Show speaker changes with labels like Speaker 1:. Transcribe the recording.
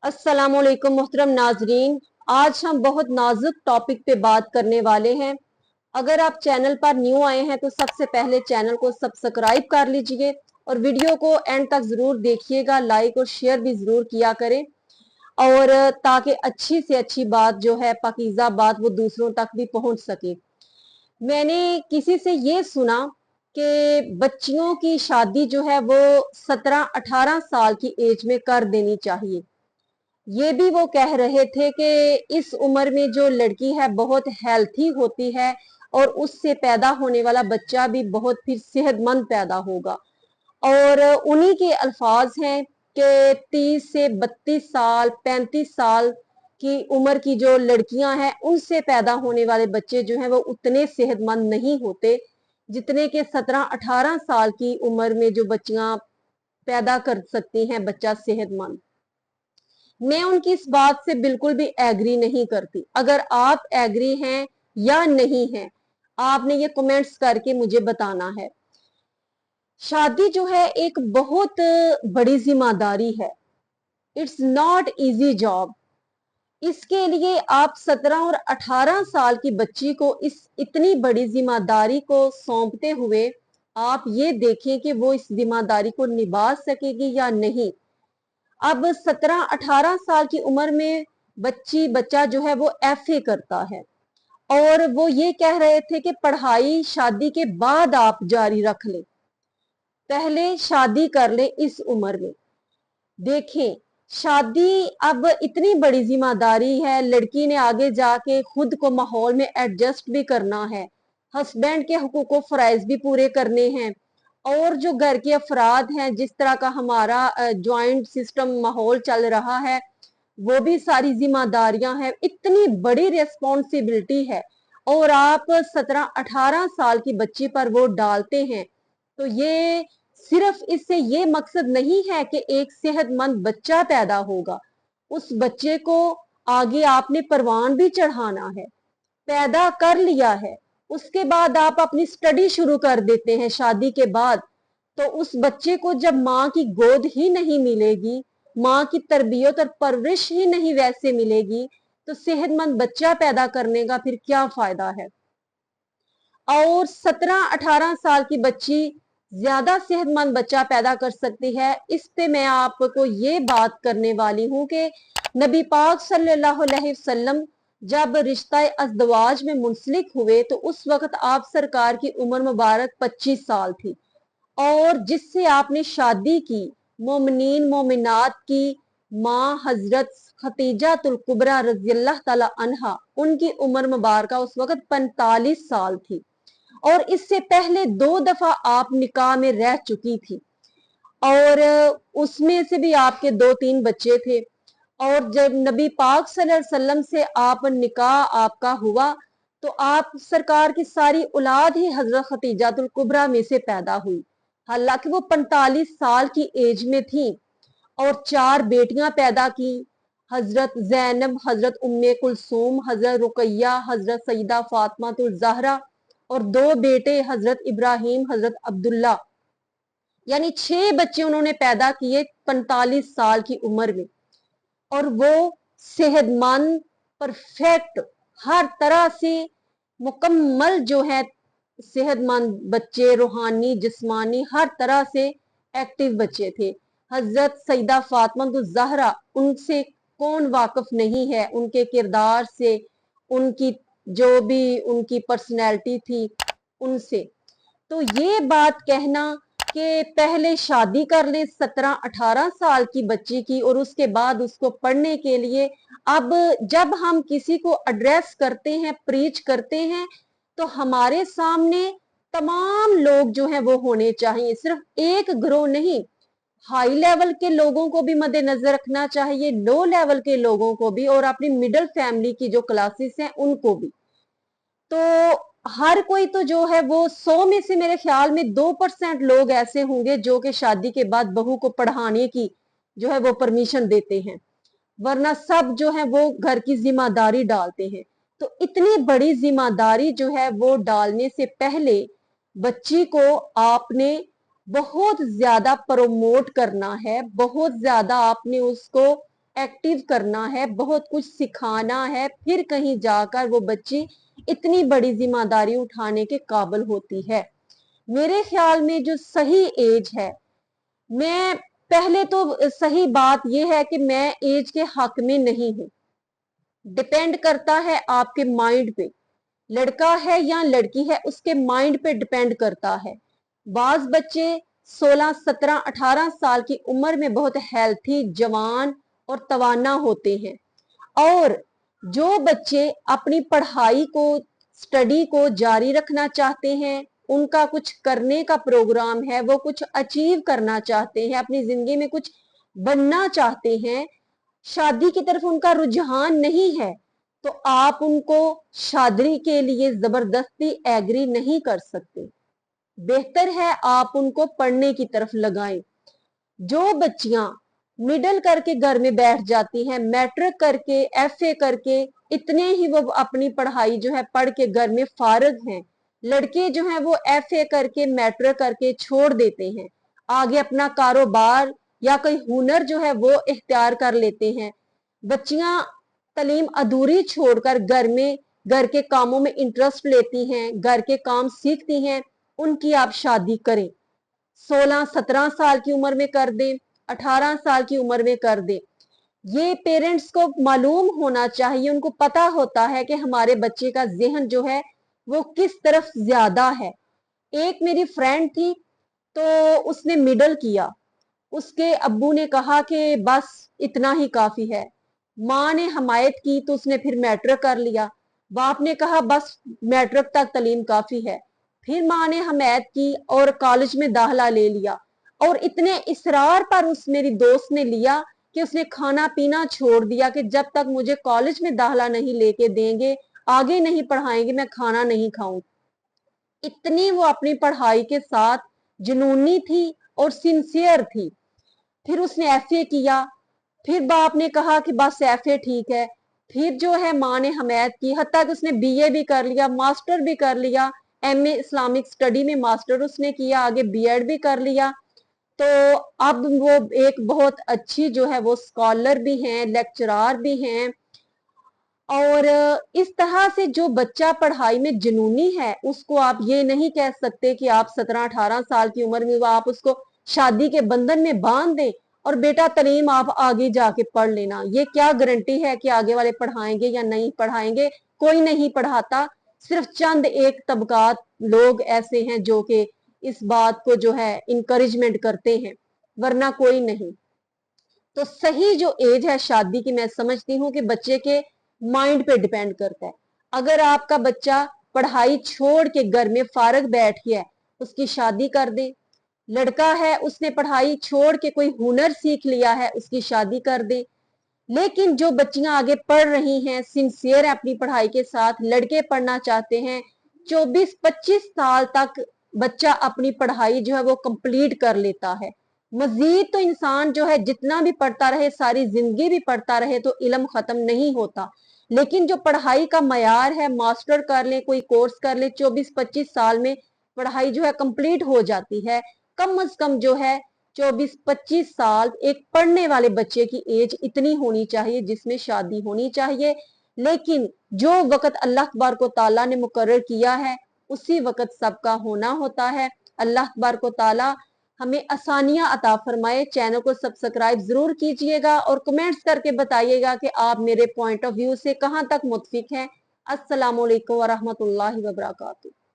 Speaker 1: अस्सलामुअलैकुम मोहतरम नाजरीन। आज हम बहुत नाजुक टॉपिक पे बात करने वाले हैं। अगर आप चैनल पर न्यू आए हैं तो सबसे पहले चैनल को सब्सक्राइब कर लीजिए और वीडियो को एंड तक जरूर देखिएगा, लाइक और शेयर भी जरूर किया करें, और ताकि अच्छी से अच्छी बात जो है, पाकीज़ा बात, वो दूसरों तक भी पहुंच सके। मैंने किसी से ये सुना कि बच्चियों की शादी जो है वो 17-18 साल की एज में कर देनी चाहिए। ये भी वो कह रहे थे कि इस उम्र में जो लड़की है बहुत हेल्थी होती है और उससे पैदा होने वाला बच्चा भी बहुत फिर सेहतमंद पैदा होगा। और उन्हीं के अल्फाज हैं कि 30 से 32 साल 35 साल की उम्र की जो लड़कियां हैं उनसे पैदा होने वाले बच्चे जो हैं वो उतने सेहतमंद नहीं होते जितने के 17-18 साल की उम्र में जो बच्चियां पैदा कर सकती हैं बच्चा सेहतमंद। मैं उनकी इस बात से बिल्कुल भी एग्री नहीं करती। अगर आप एग्री हैं या नहीं हैं, आपने ये कमेंट्स करके मुझे बताना है। शादी जो है एक बहुत बड़ी जिम्मेदारी है। It's not easy job. इसके लिए आप 17 और 18 साल की बच्ची को इस इतनी बड़ी जिम्मेदारी को सौंपते हुए आप ये देखें कि वो इस जिम्मेदारी को निभा सकेगी या नहीं। अब 17-18 साल की उम्र में बच्चा जो है वो एफए करता है और वो ये कह रहे थे कि पढ़ाई शादी के बाद आप जारी रख लें, पहले शादी कर ले इस उम्र में। देखें, शादी अब इतनी बड़ी जिम्मेदारी है, लड़की ने आगे जाके खुद को माहौल में एडजस्ट भी करना है, हस्बैंड के हुकूक व फराइज भी पूरे करने हैं, और जो घर के अफराद हैं, जिस तरह का हमारा जॉइंट सिस्टम माहौल चल रहा है, वो भी सारी जिम्मेदारियां हैं। इतनी बड़ी रिस्पॉन्सिबिलिटी है और आप 17-18 साल की बच्ची पर वो डालते हैं, तो ये सिर्फ इससे ये मकसद नहीं है कि एक सेहतमंद बच्चा पैदा होगा। उस बच्चे को आगे आपने परवान भी चढ़ाना है। पैदा कर लिया है, उसके बाद आप अपनी स्टडी शुरू कर देते हैं शादी के बाद, तो उस बच्चे को जब माँ की गोद ही नहीं मिलेगी, माँ की तरबियत और परवरिश ही नहीं वैसे मिलेगी, तो सेहतमंद बच्चा पैदा करने का फिर क्या फायदा है। और 17-18 साल की बच्ची ज्यादा सेहतमंद बच्चा पैदा कर सकती है। इस पे मैं आपको ये बात करने वाली हूँ कि नबी पाक सल्लल्लाहु अलैहि वसल्लम जब रिश्ता अज़दवाज में मुंसलिक हुए तो उस वक्त आप सरकार की उम्र मुबारक 25 साल थी, और जिससे आपने शादी की मोमिनीन मोमिनात की माँ हजरत खतीजातुल कुबरा रज़ी अल्लाह ताला अन्हा, उनकी उम्र मुबारक उस वक्त 45 साल थी, और इससे पहले 2 दफा आप निकाह में रह चुकी थी, और उसमें से भी आपके 2-3 बच्चे थे। और जब नबी पाक सल्लल्लाहु अलैहि वसल्लम से आप निकाह आपका हुआ तो आप सरकार की सारी औलाद ही हजरत खतीजातुल कुबरा में से पैदा हुई। हालांकि वो 45 साल की एज में थी और 4 बेटियां पैदा की, हजरत जैनब, हजरत उम्मे कुलसूम, हजरत रुकैया, हजरत सईदा फातिमातुल ज़हरा, और 2 बेटे हजरत इब्राहिम, हजरत अब्दुल्ला। यानी 6 बच्चे उन्होंने पैदा किए 45 साल की उम्र में, और वो सेहतमंद, परफेक्ट, हर तरह से मुकम्मल जो है सेहतमंद बच्चे, रूहानी जिस्मानी हर तरह से एक्टिव बच्चे थे। हजरत सईदा फातिमा तो ज़हरा, उनसे कौन वाकिफ नहीं है, उनके किरदार से, उनकी जो भी उनकी पर्सनैलिटी थी उनसे। तो ये बात कहना कि पहले शादी कर ले 17-18 साल की बच्ची की और उसके बाद उसको पढ़ने के लिए, अब जब हम किसी को एड्रेस करते हैं, प्रीच करते हैं, तो हमारे सामने तमाम लोग जो हैं वो होने चाहिए, सिर्फ एक ग्रोह नहीं। हाई लेवल के लोगों को भी मद्देनजर रखना चाहिए, लो लेवल के लोगों को भी, और अपनी मिडिल फैमिली की जो क्लासेस हैं उनको भी। तो हर कोई तो जो है वो 100 में से मेरे ख्याल में 2% लोग ऐसे होंगे जो कि शादी के बाद बहू को पढ़ाने की जो है वो परमिशन देते हैं, वरना सब जो है वो घर की जिम्मेदारी डालते हैं। तो इतनी बड़ी जिम्मेदारी जो है वो डालने से पहले बच्ची को आपने बहुत ज्यादा प्रमोट करना है, बहुत ज्यादा आपने उसको एक्टिव करना है, बहुत कुछ सिखाना है, फिर कहीं जाकर वो बच्ची इतनी बड़ी जिम्मेदारी उठाने के काबिल होती है। मेरे ख्याल में जो सही एज है, मैं पहले तो सही बात यह है कि मैं एज के हक में नहीं हूं, डिपेंड करता है आपके माइंड पे, लड़का है या लड़की है उसके माइंड पे डिपेंड करता है। बाज बच्चे 16, 17, 18 साल की उम्र में बहुत हेल्थी, जवान और तवाना होते हैं, और जो बच्चे अपनी पढ़ाई को, स्टडी को जारी रखना चाहते हैं, उनका कुछ करने का प्रोग्राम है, वो कुछ अचीव करना चाहते हैं, अपनी जिंदगी में कुछ बनना चाहते हैं, शादी की तरफ उनका रुझान नहीं है, तो आप उनको शादी के लिए जबरदस्ती एग्री नहीं कर सकते। बेहतर है आप उनको पढ़ने की तरफ लगाएं। जो बच्चियां मिडिल करके घर में बैठ जाती हैं, मैट्रिक करके, एफए करके, इतने ही वो अपनी पढ़ाई जो है पढ़ के घर में फारग हैं। लड़के जो हैं वो एफए करके, मैट्रिक करके छोड़ देते हैं, आगे अपना कारोबार या कोई हुनर जो है वो इख्तियार कर लेते हैं। बच्चियां तालीम अधूरी छोड़कर घर में, घर के कामों में इंटरेस्ट लेती हैं, घर के काम सीखती हैं, उनकी आप शादी करें। 16, 17 साल की उम्र में कर दें, 18 साल की उम्र में कर दें। ये पेरेंट्स को मालूम होना चाहिए, उनको पता होता है कि हमारे बच्चे का ज़हन जो है वो किस तरफ ज्यादा है। एक मेरी फ्रेंड थी, तो उसने मिडल किया, उसके अब्बू ने कहा कि बस इतना ही काफी है। माँ ने हमायत की तो उसने फिर मैट्रिक कर लिया। बाप ने कहा बस मैट्रिक तक तालीम काफी है। फिर माँ ने हमायत की और कॉलेज में दाखिला ले लिया, और इतने इसरार पर उस मेरी दोस्त ने लिया कि उसने खाना पीना छोड़ दिया कि जब तक मुझे कॉलेज में दाखिला नहीं लेके देंगे, आगे नहीं पढ़ाएंगे, मैं खाना नहीं खाऊं। इतनी वो अपनी पढ़ाई के साथ जुनूनी थी और सिंसियर थी। फिर उसने एफए किया, फिर बाप ने कहा कि बस एफए ठीक है। फिर जो है माँ ने हमायत की, हत्ता कि उसने बीए भी कर लिया, मास्टर भी कर लिया, एमए इस्लामिक स्टडी में मास्टर उसने किया, आगे बीएड भी कर लिया। तो अब वो एक बहुत अच्छी जो है वो स्कॉलर भी हैं, लेक्चरार भी हैं। और इस तरह से जो बच्चा पढ़ाई में जुनूनी है, उसको आप ये नहीं कह सकते कि आप 17-18 साल की उम्र में आप उसको शादी के बंधन में बांध दें और बेटा तालीम आप आगे जाके पढ़ लेना। ये क्या गारंटी है कि आगे वाले पढ़ाएंगे या नहीं पढ़ाएंगे? कोई नहीं पढ़ाता, सिर्फ चंद एक तबकात लोग ऐसे हैं जो कि इस बात को जो है इंकरेजमेंट करते हैं, वरना कोई नहीं। तो सही जो एज है शादी की, मैं समझती हूँ कि बच्चे के माइंड पे डिपेंड करता है। अगर आपका बच्चा पढ़ाई छोड़ के घर में फारग बैठ गया है, उसकी शादी कर दे। लड़का है, उसने पढ़ाई छोड़ के कोई हुनर सीख लिया है, उसकी शादी कर दे। लेकिन जो बच्चियां आगे पढ़ रही हैं, सिंसियर है अपनी पढ़ाई के साथ, लड़के पढ़ना चाहते हैं, 24-25 साल तक बच्चा अपनी पढ़ाई जो है वो कंप्लीट कर लेता है। मजीद तो इंसान जो है जितना भी पढ़ता रहे, सारी जिंदगी भी पढ़ता रहे, तो इल्म खत्म नहीं होता। लेकिन जो पढ़ाई का मयार है, मास्टर कर ले, कोई कोर्स कर ले, 24-25 साल में पढ़ाई जो है कंप्लीट हो जाती है। कम अज कम जो है 24-25 साल एक पढ़ने वाले बच्चे की एज इतनी होनी चाहिए जिसमें शादी होनी चाहिए। लेकिन जो वक्त अल्लाह तबारक व तआला ने मुकर्रर किया है, उसी वक्त सबका होना होता है। अल्लाह तबारक व तआला हमें आसानियां अता फरमाए। चैनल को सब्सक्राइब जरूर कीजिएगा और कमेंट्स करके बताइएगा कि आप मेरे पॉइंट ऑफ व्यू से कहां तक मुत्फिक हैं। अस्सलाम वालेकुम व रहमतुल्लाहि व बरकातुहू।